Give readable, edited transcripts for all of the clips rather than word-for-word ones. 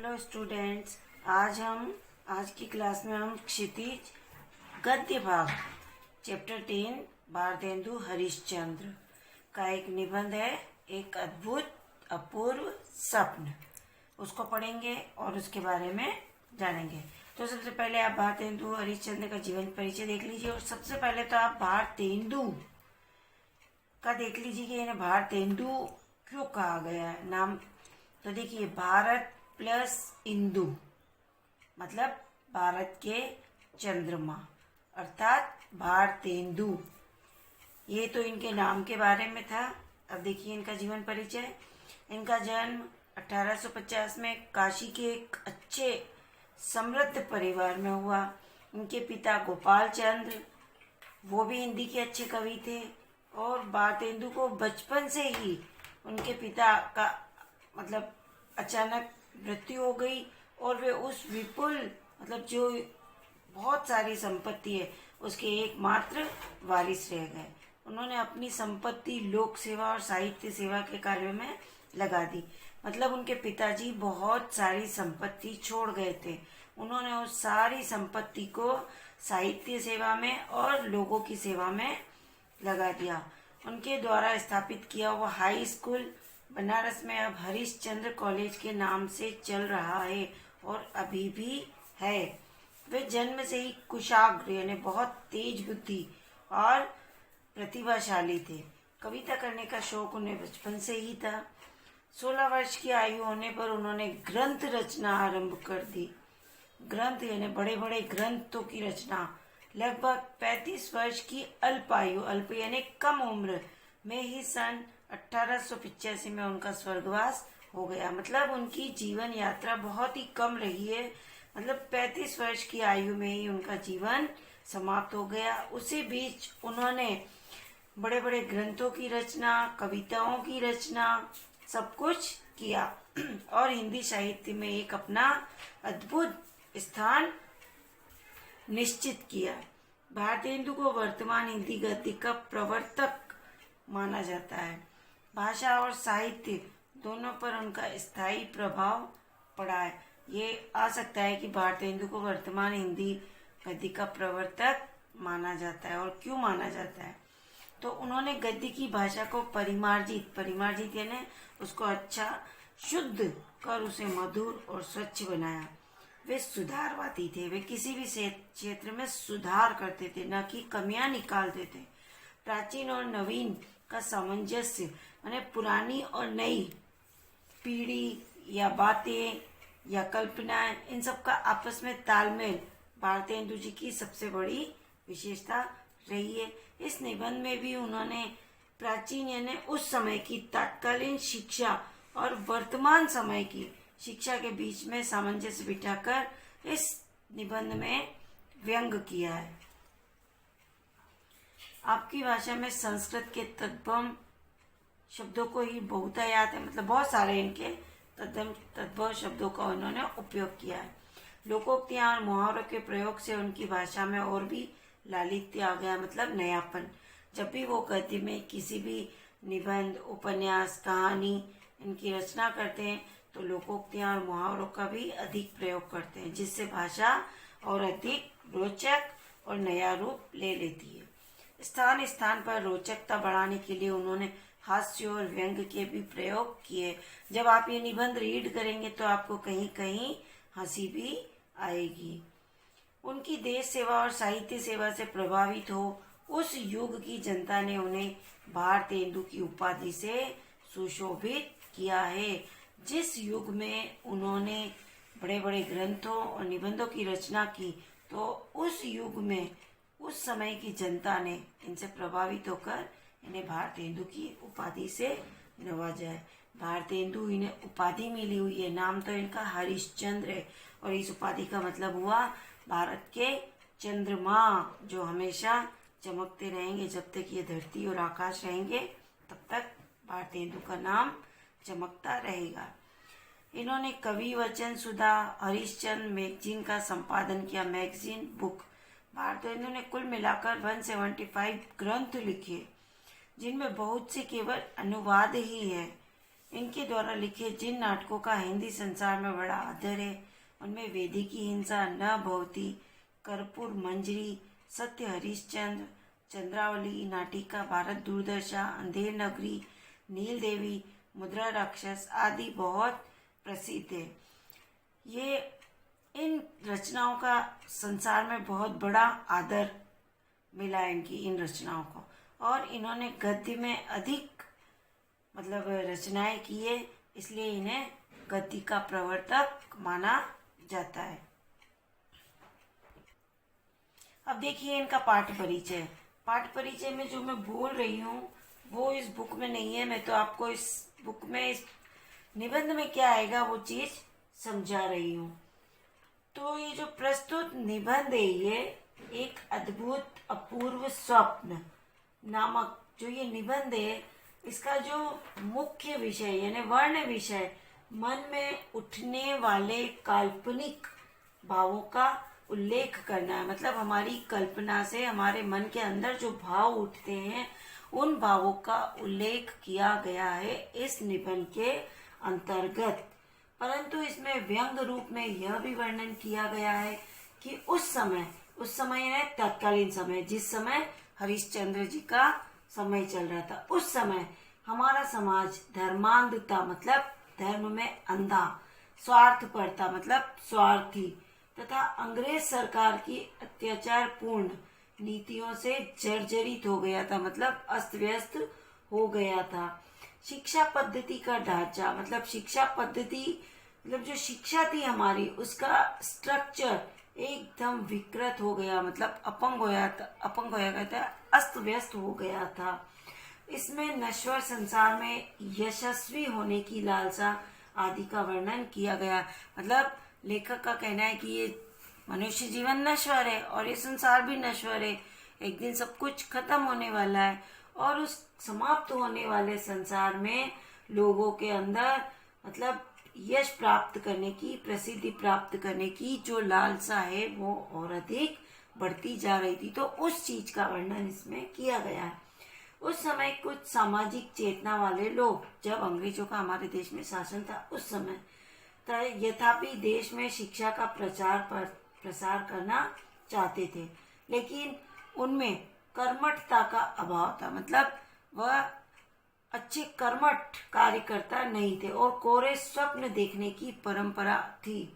Hello students, आज की class में हम क्षितिज गद्य भाग चैप्टर 10 भारतेंदु हरिश्चंद्र का एक निबंध है, एक अद्भुत अपूर्व स्वप्न। उसको पढ़ेंगे और उसके बारे में जानेंगे। तो सबसे पहले आप भारतेंदु हरिश्चंद्र का जीवन परिचय देख लीजिए। और सबसे पहले तो आप भारतेंदु का देख लीजिए कि इन्हें भारतेंदु क्यों कहा गया है नाम। तो देखिए, भारत प्लस इंदु मतलब भारत के चंद्रमा अर्थात भारतेंदु। ये तो इनके नाम के बारे में था। अब देखिए इनका जीवन परिचय। इनका जन्म 1850 में काशी के एक अच्छे समृद्ध परिवार में हुआ। इनके पिता गोपाल चंद्र, वो भी हिंदी के अच्छे कवि थे। और भारतेंदु को बचपन से ही उनके पिता का मतलब अचानक मृत्यु हो गई और वे उस विपुल मतलब जो बहुत सारी संपत्ति है उसके एकमात्र वारिस रह गए। उन्होंने अपनी संपत्ति लोक सेवा और साहित्य सेवा के कार्य में लगा दी। मतलब उनके पिताजी बहुत सारी संपत्ति छोड़ गए थे। उन्होंने उस सारी संपत्ति को साहित्य सेवा में और लोगों की सेवा में लगा दिया। उनके द्वारा स्थापित किया हुआ हाई स्कूल बनारस में अब हरिश्चंद्र कॉलेज के नाम से चल रहा है और अभी भी है। वे जन्म से ही कुशाग्र यानी बहुत तेज बुद्धि और प्रतिभाशाली थे। कविता करने का शौक उन्हें बचपन से ही था। 16 वर्ष की आयु होने पर उन्होंने ग्रंथ रचना आरंभ कर दी। ग्रंथ यानी बड़े बड़े ग्रंथों की रचना। लगभग 35 वर्ष की अल्प यानी कम उम्र में ही सन 1885 में उनका स्वर्गवास हो गया। मतलब उनकी जीवन यात्रा बहुत ही कम रही है। मतलब 35 वर्ष की आयु में ही उनका जीवन समाप्त हो गया। उसी बीच उन्होंने बड़े बड़े ग्रंथों की रचना, कविताओं की रचना, सब कुछ किया और हिंदी साहित्य में एक अपना अद्भुत स्थान निश्चित किया। भारतेंदु को वर्तमान हिंदी गद्य का प्रवर्तक माना जाता है। भाषा और साहित्य दोनों पर उनका स्थायी प्रभाव पड़ा है। ये आ सकता है कि भारतेंदु को वर्तमान हिंदी गद्य का प्रवर्तक माना जाता है। और क्यों माना जाता है? तो उन्होंने गद्य की भाषा को परिमार्जित यानी उसको अच्छा शुद्ध कर उसे मधुर और स्वच्छ बनाया। वे सुधारवादी थे। वे किसी भी क्षेत्र में सुधार करते थे, न कि कमियां निकालते थे। प्राचीन और नवीन का सामंजस्य माने पुरानी और नई पीढ़ी या बातें या कल्पनाएं, इन सब का आपस में तालमेल भारतेंदु जी की सबसे बड़ी विशेषता रही है। इस निबंध में भी उन्होंने प्राचीन यानी उस समय की तत्कालीन शिक्षा और वर्तमान समय की शिक्षा के बीच में सामंजस्य बिठाकर इस निबंध में व्यंग किया है। आपकी भाषा में संस्कृत के तद्भव शब्दों को ही बहुतायत है। मतलब बहुत सारे इनके तद्भव शब्दों का उन्होंने उपयोग किया है। लोकोक्तियां और मुहावरों के प्रयोग से उनकी भाषा में और भी लालित्य आ गया, मतलब नयापन। जब भी वो गद्य में किसी भी निबंध, उपन्यास, कहानी इनकी रचना करते हैं तो लोकोक्तियां और मुहावरों का भी अधिक प्रयोग करते हैं, जिससे भाषा और अधिक रोचक और नया रूप ले लेती है। स्थान स्थान पर रोचकता बढ़ाने के लिए उन्होंने हास्य और व्यंग के भी प्रयोग किए। जब आप ये निबंध रीड करेंगे तो आपको कहीं कहीं हंसी भी आएगी। उनकी देश सेवा और साहित्य सेवा से प्रभावित हो उस युग की जनता ने उन्हें भारतेंदु की उपाधि से सुशोभित किया है। जिस युग में उन्होंने बड़े बड़े ग्रंथों और निबंधों की रचना की, तो उस युग में उस समय की जनता ने इनसे प्रभावित होकर इन्हें भारतेंदु की उपाधि से नवाजा है। भारतेंदु इन्हें उपाधि मिली हुई है। नाम तो इनका हरिश्चंद्र है और इस उपाधि का मतलब हुआ भारत के चंद्रमा, जो हमेशा चमकते रहेंगे। जब तक ये धरती और आकाश रहेंगे तब तक भारतेंदु का नाम चमकता रहेगा। इन्होंने कवि वचन सुधा हरिश्चंद्र मैगजीन का संपादन किया। मैगजीन बुक भारतेंदु ने कुल मिलाकर 175 ग्रंथ लिखे, जिनमें बहुत से केवल अनुवाद ही है। इनके द्वारा लिखे जिन नाटकों का हिंदी संसार में बड़ा आदर है उनमें वेदी की हिंसा, न भवती, कर्पूर मंजरी, सत्य हरिश्चंद्र, चंद्रावली, नाटिका, भारत दूरदर्शा, अंधेर नगरी, नील देवी, मुद्रा राक्षस आदि बहुत प्रसिद्ध है। ये इन रचनाओं का संसार में बहुत बड़ा आदर मिला है इनकी इन रचनाओं को, और इन्होंने गद्य में अधिक रचनाएं की है, इसलिए इन्हें गद्य का प्रवर्तक माना जाता है। अब देखिए इनका पाठ परिचय। पाठ परिचय में जो मैं बोल रही हूँ वो इस बुक में नहीं है, मैं तो आपको इस बुक में इस निबंध में क्या आएगा वो चीज समझा रही हूँ। तो ये जो प्रस्तुत निबंध है ये एक अद्भुत अपूर्व स्वप्न नामक जो ये निबंध है, इसका जो मुख्य विषय यानी वर्ण विषय मन में उठने वाले काल्पनिक भावों का उल्लेख करना है। मतलब हमारी कल्पना से हमारे मन के अंदर जो भाव उठते हैं उन भावों का उल्लेख किया गया है इस निबंध के अंतर्गत। परंतु इसमें व्यंग रूप में यह भी वर्णन किया गया है कि उस समय है तत्कालीन समय, जिस समय हरिश्चंद्र जी का समय चल रहा था, उस समय हमारा समाज धर्मांधता मतलब धर्म में अंधा, स्वार्थपरता मतलब स्वार्थी तथा अंग्रेज सरकार की अत्याचारपूर्ण नीतियों से जर्जरित हो गया था, मतलब अस्त व्यस्त हो गया था। शिक्षा पद्धति का ढांचा मतलब शिक्षा पद्धति मतलब जो शिक्षा थी हमारी उसका स्ट्रक्चर एकदम विकृत हो गया, मतलब अपंग हो गया था, अस्त व्यस्त हो गया था। इसमें नश्वर संसार में यशस्वी होने की लालसा आदि का वर्णन किया गया। मतलब लेखक का कहना है कि ये मनुष्य जीवन नश्वर है और ये संसार भी नश्वर है, एक दिन सब कुछ खत्म होने वाला है, और उस समाप्त होने वाले संसार में लोगों के अंदर मतलब यश प्राप्त करने की, प्रसिद्धि प्राप्त करने की जो लालसा है वो और अधिक बढ़ती जा रही थी। तो उस चीज का वर्णन इसमें किया गया है। उस समय कुछ सामाजिक चेतना वाले लोग, जब अंग्रेजों का हमारे देश में शासन था उस समय, यथापि देश में शिक्षा का प्रसार करना चाहते थे, लेकिन उनमें कर्मठता का अभाव था। मतलब वह अच्छे कर्मठ कार्यकर्ता नहीं थे और कोरे स्वप्न देखने की परंपरा थी।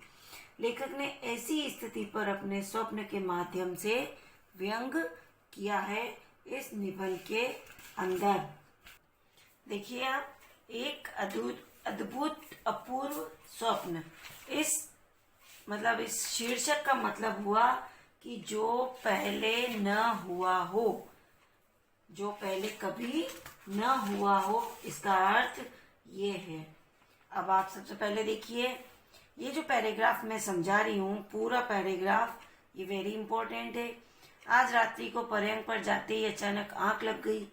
लेखक ने ऐसी स्थिति पर अपने स्वप्न के माध्यम से व्यंग किया है इस निबंध के अंदर। देखिए आप, एक अद्भुत अपूर्व स्वप्न, इस शीर्षक का मतलब हुआ कि जो पहले न हुआ हो, जो पहले कभी न हुआ हो, इसका अर्थ ये है। अब आप सबसे पहले देखिए, ये जो पैराग्राफ मैं समझा रही हूँ, पूरा पैराग्राफ ये वेरी इंपॉर्टेंट है। आज रात्रि को पर्यंक पर जाते ही अचानक आंख लग गई।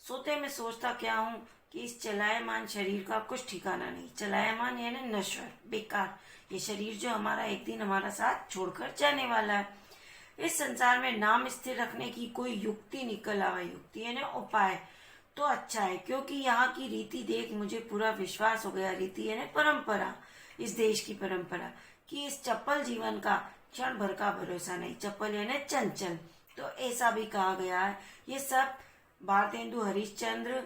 सोते में सोचता क्या हूँ कि इस चलायमान शरीर का कुछ ठिकाना नहीं। चलायमान यानी नश्वर, बेकार, ये शरीर जो हमारा एक दिन हमारा साथ छोड़कर जाने वाला है। इस संसार में नाम स्थिर रखने की कोई युक्ति निकल आवे, युक्ति यानी उपाय, तो अच्छा है, क्योंकि यहाँ की रीति देख मुझे पूरा विश्वास हो गया, रीति यानी परंपरा, इस देश की परंपरा, कि इस चप्पल जीवन का क्षण भर का भरोसा नहीं। चप्पल यानी चंचल, तो ऐसा भी कहा गया है। ये सब भारतेंदु हरिश्चंद्र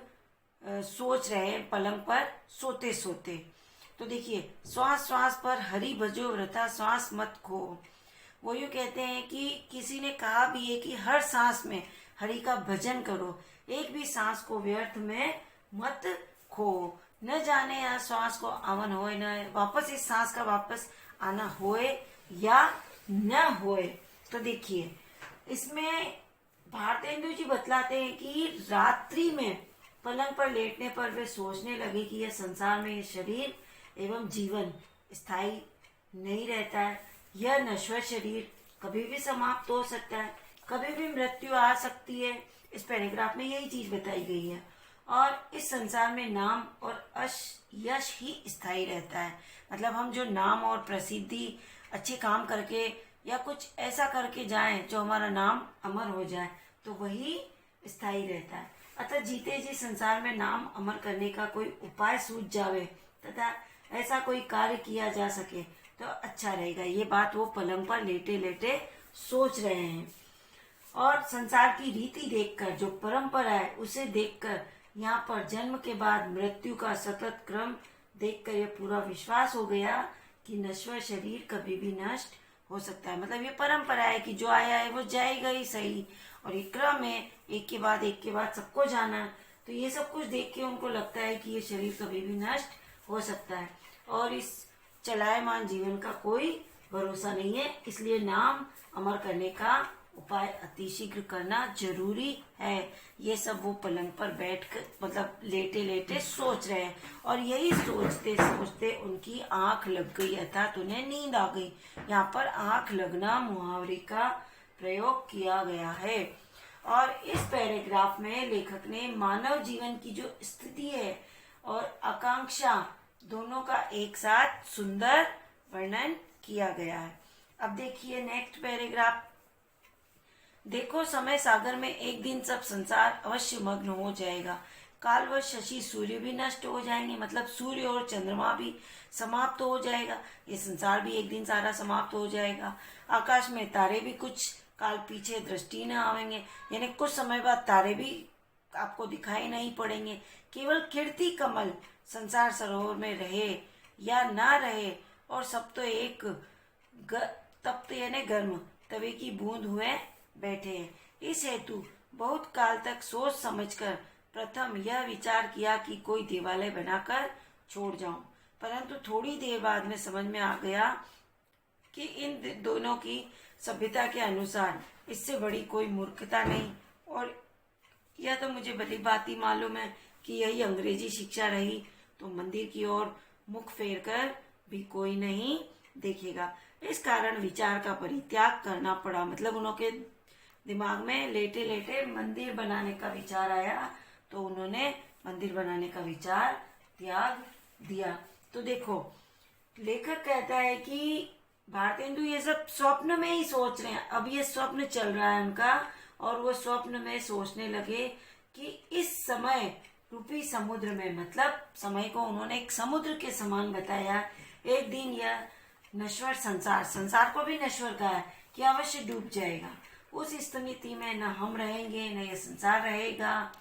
सोच रहे हैं पलंग पर सोते सोते। तो देखिए, श्वास श्वास पर हरि भजो वृथा श्वास मत खो। वो यूँ कहते हैं कि किसी ने कहा भी है कि हर सांस में हरि का भजन करो, एक भी सांस को व्यर्थ में मत खो। न जाने यह श्वास को आवन होए, न वापस इस सांस का वापस आना होए या न होए। तो देखिए, इसमें भारतेंदु जी बतलाते हैं कि रात्रि में पलंग पर लेटने पर वे सोचने लगे कि यह संसार में ये शरीर एवं जीवन स्थायी नहीं रहता है। यह नश्वर शरीर कभी भी समाप्त हो सकता है, कभी भी मृत्यु आ सकती है। इस पैराग्राफ में यही चीज बताई गई है। और इस संसार में नाम और यश ही स्थायी रहता है। मतलब हम जो नाम और प्रसिद्धि, अच्छे काम करके या कुछ ऐसा करके जाएं जो हमारा नाम अमर हो जाए, तो वही स्थायी रहता है। अतः जीते जी संसार में नाम अमर करने का कोई उपाय सूझ जावे तथा ऐसा कोई कार्य किया जा सके तो अच्छा रहेगा। ये बात वो पलंग पर लेटे लेटे सोच रहे हैं। और संसार की रीति देखकर, जो परंपरा है उसे देखकर, यहाँ पर जन्म के बाद मृत्यु का सतत क्रम देखकर यह पूरा विश्वास हो गया कि नश्वर शरीर कभी भी नष्ट हो सकता है। मतलब ये परंपरा है कि जो आया है वो जाएगा ही सही, और ये क्रम है, एक के बाद सबको जाना। तो ये सब कुछ देख के उनको लगता है कि ये शरीर कभी भी नष्ट हो सकता है और इस चलायमान जीवन का कोई भरोसा नहीं है। इसलिए नाम अमर करने का उपाय अतिशीघ्र करना जरूरी है। ये सब वो पलंग पर बैठकर मतलब लेटे लेटे सोच रहे हैं, और यही सोचते सोचते उनकी आंख लग गई, अर्थात उन्हें नींद आ गई। यहाँ पर आंख लगना मुहावरे का प्रयोग किया गया है। और इस पैराग्राफ में लेखक ने मानव जीवन की जो स्थिति है और आकांक्षा दोनों का एक साथ सुंदर वर्णन किया गया है। अब देखिए नेक्स्ट पैराग्राफ। देखो समय सागर में एक दिन सब संसार अवश्य मग्न हो जाएगा। कालवश शशि सूर्य भी नष्ट हो जाएंगे, मतलब सूर्य और चंद्रमा भी समाप्त हो जाएगा। ये संसार भी एक दिन सारा समाप्त हो जाएगा। आकाश में तारे भी कुछ काल पीछे दृष्टि न आवेंगे, यानी कुछ समय बाद तारे भी आपको दिखाई नहीं पड़ेंगे। केवल कीर्ति कमल संसार सरोवर में रहे या ना रहे, और सब तो एक तप्त यानी गर्म तवे की बूंद हुए बैठे हैं। इस हेतु बहुत काल तक सोच समझकर प्रथम यह विचार किया कि कोई देवालय बनाकर छोड़ जाऊं, परंतु थोड़ी देर बाद में समझ में आ गया कि इन दोनों की सभ्यता के अनुसार इससे बड़ी कोई मूर्खता नहीं। और यह तो मुझे भली भांति मालूम है कि यही अंग्रेजी शिक्षा रही तो मंदिर की ओर मुख फेर कर भी कोई नहीं देखेगा। इस कारण विचार का परित्याग करना पड़ा। मतलब उनके दिमाग में लेटे लेटे मंदिर बनाने का विचार आया, तो उन्होंने मंदिर बनाने का विचार त्याग दिया। तो देखो लेखक कहता है कि भारतेंदु ये सब स्वप्न में ही सोच रहे हैं। अब ये स्वप्न चल रहा है उनका, और वो स्वप्न में सोचने लगे कि इस समय रूपी समुद्र में, मतलब समय को उन्होंने एक समुद्र के समान बताया, एक दिन यह नश्वर संसार को भी नश्वर कहा है कि अवश्य डूब जाएगा। उस स्थिति में न हम रहेंगे, न ये संसार रहेगा,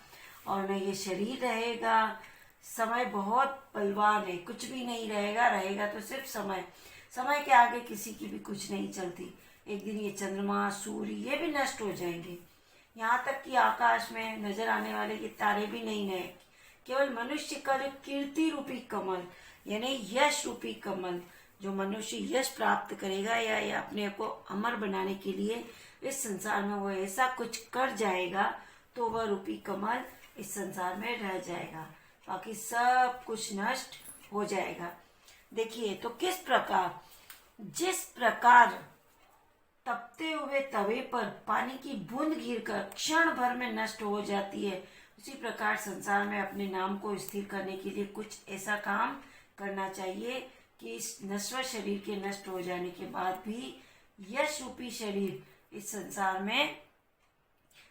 और न ये शरीर रहेगा। समय बहुत बलवान है, कुछ भी नहीं रहेगा, रहेगा तो सिर्फ समय। समय के आगे किसी की भी कुछ नहीं चलती। एक दिन ये चंद्रमा, सूर्य ये भी नष्ट हो जाएंगे। यहाँ तक कि आकाश में नजर आने वाले ये तारे भी नहीं रहे। केवल मनुष्य का जो कीर्ति रूपी कमल यानी यश रूपी कमल, जो मनुष्य यश प्राप्त करेगा या अपने को अमर बनाने के लिए इस संसार में वो ऐसा कुछ कर जाएगा, तो वह रूपी कमल इस संसार में रह जाएगा, बाकी सब कुछ नष्ट हो जाएगा। देखिए तो किस प्रकार, जिस प्रकार तपते हुए तवे पर पानी की बूंद गिरकर क्षण भर में नष्ट हो जाती है, उसी प्रकार संसार में अपने नाम को स्थिर करने के लिए कुछ ऐसा काम करना चाहिए कि इस नश्वर शरीर के नष्ट हो जाने के बाद भी यश रूपी शरीर इस संसार में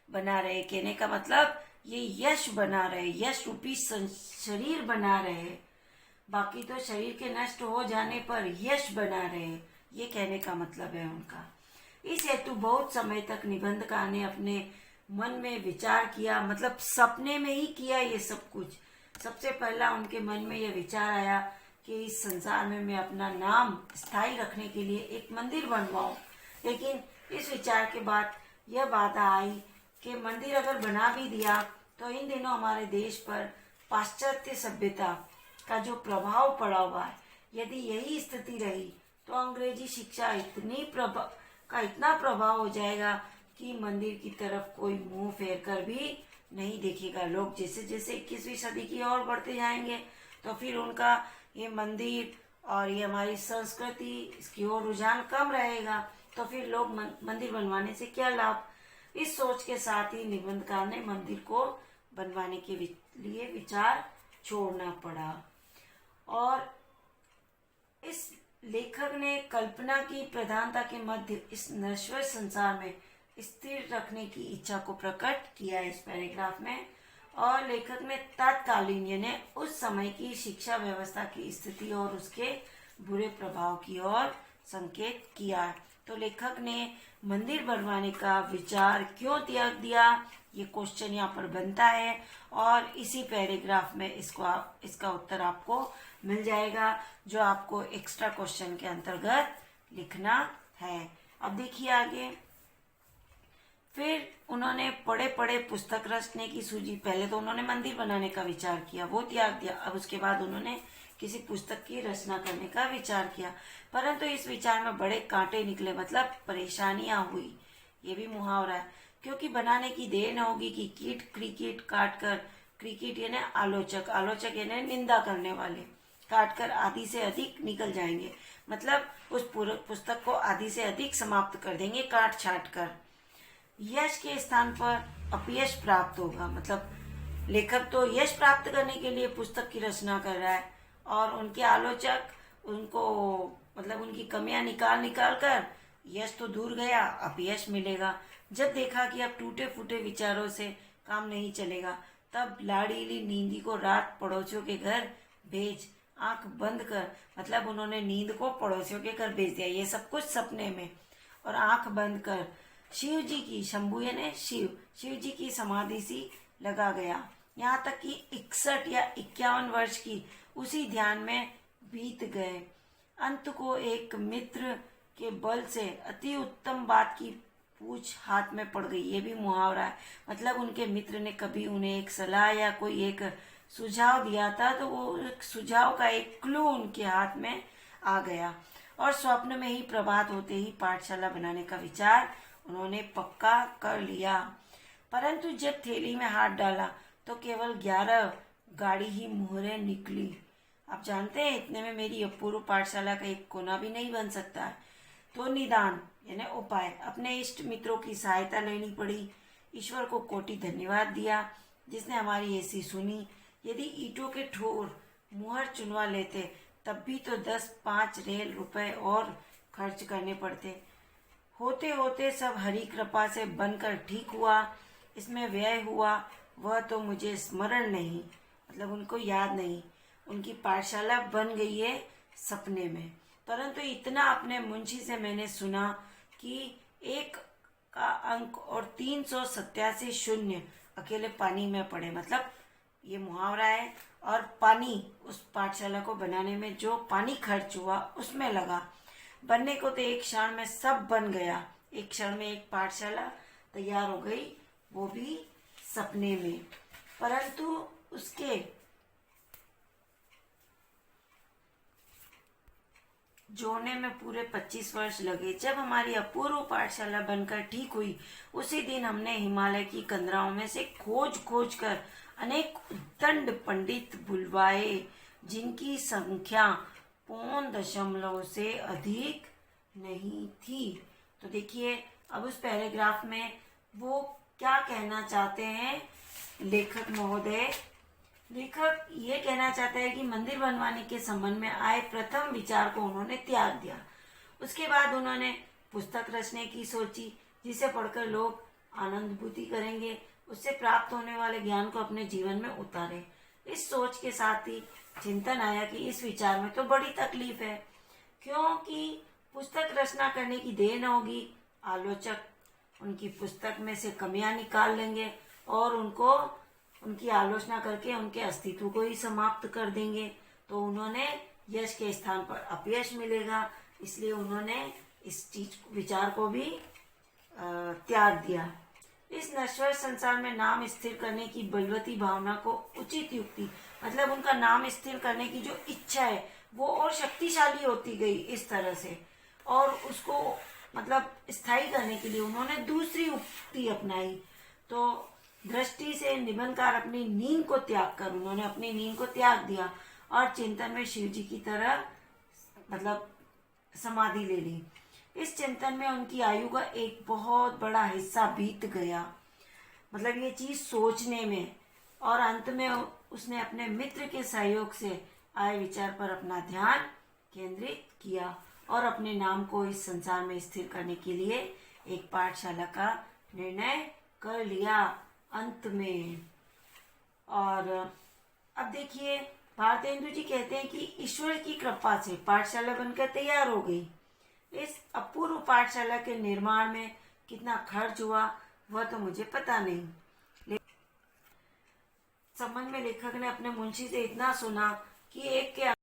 बना रहे। कहने का मतलब ये यश बना रहे, यश रूपी शरीर बना रहे, बाकी तो शरीर के नष्ट हो जाने पर यश बना रहे, ये कहने का मतलब है उनका। इस हेतु बहुत समय तक निबंधकार ने अपने मन में विचार किया, मतलब सपने में ही किया ये सब कुछ। सबसे पहला उनके मन में यह विचार आया कि इस संसार में मैं अपना नाम स्थायी रखने के लिए एक मंदिर बनवाऊं। लेकिन इस विचार के बाद यह बाधा आई कि मंदिर अगर बना भी दिया तो इन दिनों हमारे देश पर पाश्चात्य सभ्यता का जो प्रभाव पड़ा हुआ है, यदि यही स्थिति रही तो अंग्रेजी शिक्षा इतना प्रभाव हो जाएगा कि मंदिर की तरफ कोई मुंह फेर कर भी नहीं देखेगा। लोग जैसे जैसे 21वीं सदी की ओर बढ़ते जाएंगे तो फिर उनका ये मंदिर और ये हमारी संस्कृति इसकी ओर रुझान कम रहेगा, तो फिर लोग मंदिर बनवाने से क्या लाभ। इस सोच के साथ ही निबंधकार ने मंदिर को बनवाने के लिए विचार छोड़ना पड़ा। और इस लेखक ने कल्पना की प्रधानता के मध्य इस नश्वर संसार में स्थिर रखने की इच्छा को प्रकट किया है इस पैराग्राफ में। और लेखक ने तत्कालीन यानी उस समय की शिक्षा व्यवस्था की स्थिति और उसके बुरे प्रभाव की ओर संकेत किया। तो लेखक ने मंदिर बनवाने का विचार क्यों त्याग दिया, ये क्वेश्चन यहाँ पर बनता है और इसी पैराग्राफ में इसका उत्तर आपको मिल जाएगा, जो आपको एक्स्ट्रा क्वेश्चन के अंतर्गत लिखना है। अब देखिए आगे। फिर उन्होंने पढ़े पढ़े पुस्तक रचने की सूझी। पहले तो उन्होंने मंदिर बनाने का विचार किया, वो त्याग दिया। अब उसके बाद उन्होंने किसी पुस्तक की रचना करने का विचार किया, परंतु इस विचार में बड़े कांटे निकले, मतलब परेशानियां हुई। ये भी मुहावरा है, क्योंकि बनाने की देर न होगी कि कीट क्रिकेट काट कर, क्रिकेट यानी आलोचक, आलोचक यानी निंदा करने वाले, काट कर आधी से अधिक निकल जाएंगे, मतलब उस पुस्तक को आधी से अधिक समाप्त कर देंगे काट छाट कर। यश के स्थान पर अपयश प्राप्त होगा, मतलब लेखक तो यश प्राप्त करने के लिए पुस्तक की रचना कर रहा है और उनके आलोचक उनको मतलब उनकी कमियां निकाल निकाल कर यश तो दूर गया, अपयश मिलेगा। जब देखा कि अब टूटे फूटे विचारों से काम नहीं चलेगा, तब लाड़ीली नींदी को रात पड़ोसियों के घर भेज, आंख बंद कर, मतलब उन्होंने नींद को पड़ोसियों के घर भेज दिया, ये सब कुछ सपने में, और आंख बंद कर शिव जी की, शंभु यानी शिव जी की समाधि सी लगा गया। यहाँ तक कि 61 या 51 वर्ष की उसी ध्यान में बीत गए। अंत को एक मित्र के बल से अति उत्तम बात की पूछ हाथ में पड़ गई। ये भी मुहावरा है, मतलब उनके मित्र ने कभी उन्हें एक सलाह या कोई एक सुझाव दिया था, तो वो सुझाव का एक क्लू उनके हाथ में आ गया और स्वप्न में ही प्रभात होते ही पाठशाला बनाने का विचार उन्होंने पक्का कर लिया। परंतु जब थैली में हाथ डाला तो केवल 11 गाड़ी ही मुहरे निकली। आप जानते हैं इतने में मेरी अपूर्व पाठशाला का एक कोना भी नहीं बन सकता है। तो निदान यानी उपाय अपने इष्ट मित्रों की सहायता लेनी पड़ी। ईश्वर को कोटि धन्यवाद दिया जिसने हमारी ऐसी सुनी। यदि ईंटों के ठोर मुहर चुनवा लेते तब भी तो 10-5 रेल रुपए और खर्च करने पड़ते। होते होते सब हरी कृपा से बनकर ठीक हुआ। इसमें व्यय हुआ वह तो मुझे स्मरण नहीं, मतलब उनको याद नहीं। उनकी पाठशाला बन गई है सपने में। परंतु इतना अपने मुंशी से मैंने सुना कि 1 का अंक और 387 शून्य अकेले पानी में पड़े, मतलब ये मुहावरा है। और पानी उस पाठशाला को बनाने में जो पानी खर्च हुआ उसमें लगा। बनने को तो एक क्षण में सब बन गया, एक क्षण में एक पाठशाला तैयार हो गई, वो भी सपने में। परंतु उसके जोड़ने में पूरे 25 वर्ष लगे। जब हमारी अपूर्व पाठशाला बनकर ठीक हुई, उसी दिन हमने हिमालय की कंदराओं में से खोज खोज कर अनेक उद्दंड पंडित बुलवाए, जिनकी संख्या 0.0 से अधिक नहीं थी। तो देखिए अब उस पैराग्राफ में वो क्या कहना चाहते हैं लेखक महोदय। लेखक ये कहना चाहता है कि मंदिर बनवाने के संबंध में आए प्रथम विचार को उन्होंने त्याग दिया। उसके बाद उन्होंने पुस्तक रचने की सोची, जिसे पढ़कर लोग आनंदभूति करेंगे, उससे प्राप्त होने वाले ज्ञान को अपने जीवन में उतारे। इस सोच के साथ ही चिंतन आया कि इस विचार में तो बड़ी तकलीफ है, क्योंकि पुस्तक रचना करने की देर न होगी, आलोचक उनकी पुस्तक में से कमियां निकाल लेंगे और उनकी आलोचना करके उनके अस्तित्व को ही समाप्त कर देंगे। तो उन्होंने यश के स्थान पर अपयश मिलेगा, इसलिए उन्होंने इस विचार को भी त्याग दिया। इस नश्वर संसार में नाम स्थिर करने की बलवती भावना को उचित युक्ति, मतलब उनका नाम स्थिर करने की जो इच्छा है वो और शक्तिशाली होती गई इस तरह से, और उसको मतलब स्थायी करने के लिए उन्होंने दूसरी उक्ति अपनाई। तो दृष्टि से निबंधकार अपनी नींद को त्याग कर, उन्होंने अपनी नींद को त्याग दिया और चिंतन में शिव जी की तरह मतलब समाधि ले ली। इस चिंतन में उनकी आयु का एक बहुत बड़ा हिस्सा बीत गया, मतलब ये चीज सोचने में, और अंत में उसने अपने मित्र के सहयोग से आए विचार पर अपना ध्यान केंद्रित किया और अपने नाम को इस संसार में स्थिर करने के लिए एक पाठशाला का निर्णय कर लिया। अंत में और अब देखिए, भारतेंदु जी कहते हैं कि ईश्वर की कृपा से पाठशाला बनकर तैयार हो गई। इस अपूर्व पाठशाला के निर्माण में कितना खर्च हुआ वह तो मुझे पता नहीं। संबंध में लेखक ने अपने मुंशी से इतना सुना कि एक के